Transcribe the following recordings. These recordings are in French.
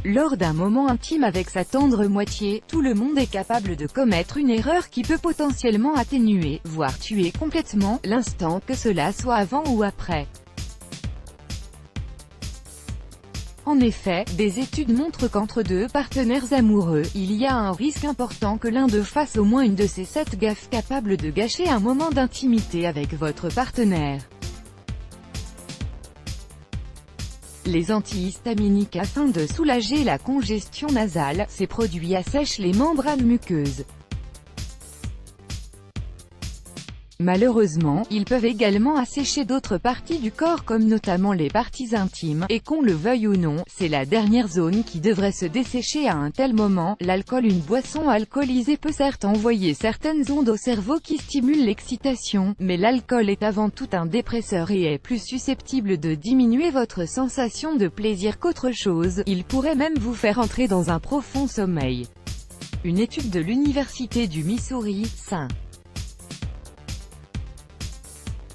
Lors d'un moment intime avec sa tendre moitié, tout le monde est capable de commettre une erreur qui peut potentiellement atténuer, voire tuer complètement, l'instant, que cela soit avant ou après. En effet, des études montrent qu'entre deux partenaires amoureux, il y a un risque important que l'un d'eux fasse au moins une de ces 7 gaffes capables de gâcher un moment d'intimité avec votre partenaire. Les antihistaminiques afin de soulager la congestion nasale, ces produits assèchent les membranes muqueuses. Malheureusement, ils peuvent également assécher d'autres parties du corps comme notamment les parties intimes, et qu'on le veuille ou non, c'est la dernière zone qui devrait se dessécher à un tel moment. L'alcool, une boisson alcoolisée peut certes envoyer certaines ondes au cerveau qui stimulent l'excitation, mais l'alcool est avant tout un dépresseur et est plus susceptible de diminuer votre sensation de plaisir qu'autre chose. Il pourrait même vous faire entrer dans un profond sommeil. Une étude de l'Université du Missouri, St.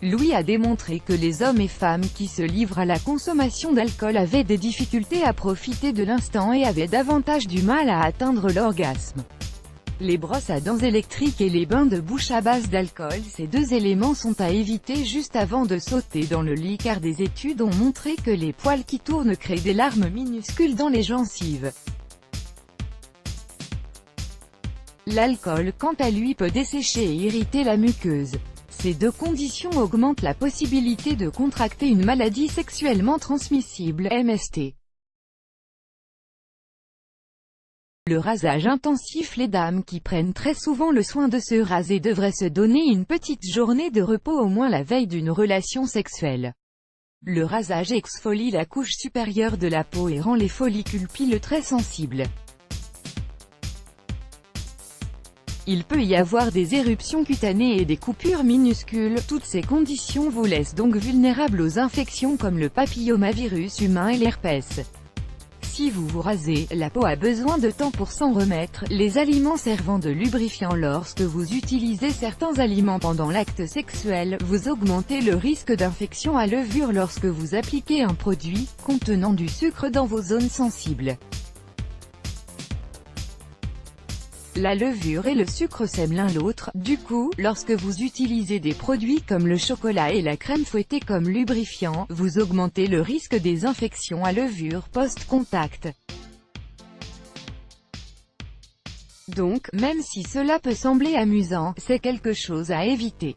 Louis a démontré que les hommes et femmes qui se livrent à la consommation d'alcool avaient des difficultés à profiter de l'instant et avaient davantage du mal à atteindre l'orgasme. Les brosses à dents électriques et les bains de bouche à base d'alcool, ces deux éléments sont à éviter juste avant de sauter dans le lit car des études ont montré que les poils qui tournent créent des larmes minuscules dans les gencives. L'alcool, quant à lui, peut dessécher et irriter la muqueuse. Ces deux conditions augmentent la possibilité de contracter une maladie sexuellement transmissible, MST. Le rasage intensif. Les dames qui prennent très souvent le soin de se raser devraient se donner une petite journée de repos au moins la veille d'une relation sexuelle. Le rasage exfolie la couche supérieure de la peau et rend les follicules pileux très sensibles. Il peut y avoir des éruptions cutanées et des coupures minuscules. Toutes ces conditions vous laissent donc vulnérables aux infections comme le papillomavirus humain et l'herpès. Si vous vous rasez, la peau a besoin de temps pour s'en remettre. Les aliments servant de lubrifiant. Lorsque vous utilisez certains aliments pendant l'acte sexuel, vous augmentez le risque d'infection à levure lorsque vous appliquez un produit contenant du sucre dans vos zones sensibles. La levure et le sucre s'aiment l'un l'autre, du coup, lorsque vous utilisez des produits comme le chocolat et la crème fouettée comme lubrifiant, vous augmentez le risque des infections à levure post-contact. Donc, même si cela peut sembler amusant, c'est quelque chose à éviter.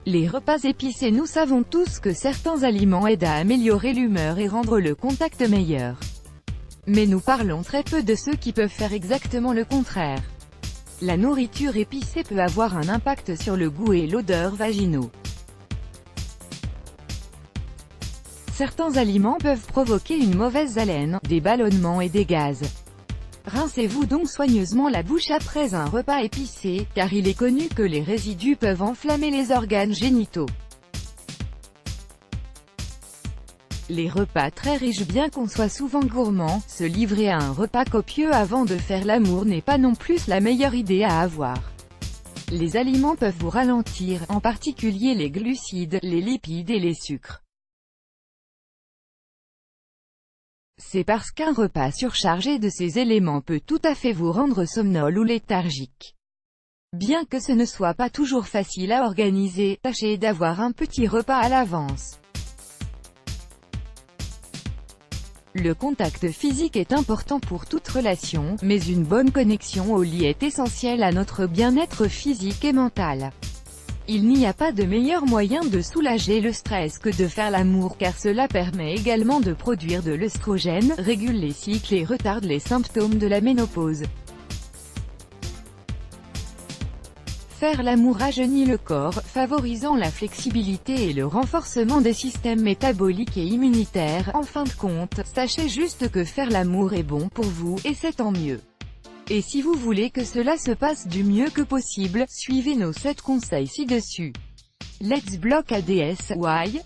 Les repas épicés. Nous savons tous que certains aliments aident à améliorer l'humeur et rendre le contact meilleur. Mais nous parlons très peu de ceux qui peuvent faire exactement le contraire. La nourriture épicée peut avoir un impact sur le goût et l'odeur vaginaux. Certains aliments peuvent provoquer une mauvaise haleine, des ballonnements et des gaz. Rincez-vous donc soigneusement la bouche après un repas épicé, car il est connu que les résidus peuvent enflammer les organes génitaux. Les repas très riches. Bien qu'on soit souvent gourmand, se livrer à un repas copieux avant de faire l'amour n'est pas non plus la meilleure idée à avoir. Les aliments peuvent vous ralentir, en particulier les glucides, les lipides et les sucres. C'est parce qu'un repas surchargé de ces éléments peut tout à fait vous rendre somnolent ou léthargique. Bien que ce ne soit pas toujours facile à organiser, tâchez d'avoir un petit repas à l'avance. Le contact physique est important pour toute relation, mais une bonne connexion au lit est essentielle à notre bien-être physique et mental. Il n'y a pas de meilleur moyen de soulager le stress que de faire l'amour car cela permet également de produire de l'œstrogène, régule les cycles et retarde les symptômes de la ménopause. Faire l'amour rajeunit le corps, favorisant la flexibilité et le renforcement des systèmes métaboliques et immunitaires. En fin de compte, sachez juste que faire l'amour est bon pour vous, et c'est tant mieux. Et si vous voulez que cela se passe du mieux que possible, suivez nos 7 conseils ci-dessus. Let's block ADS. Why?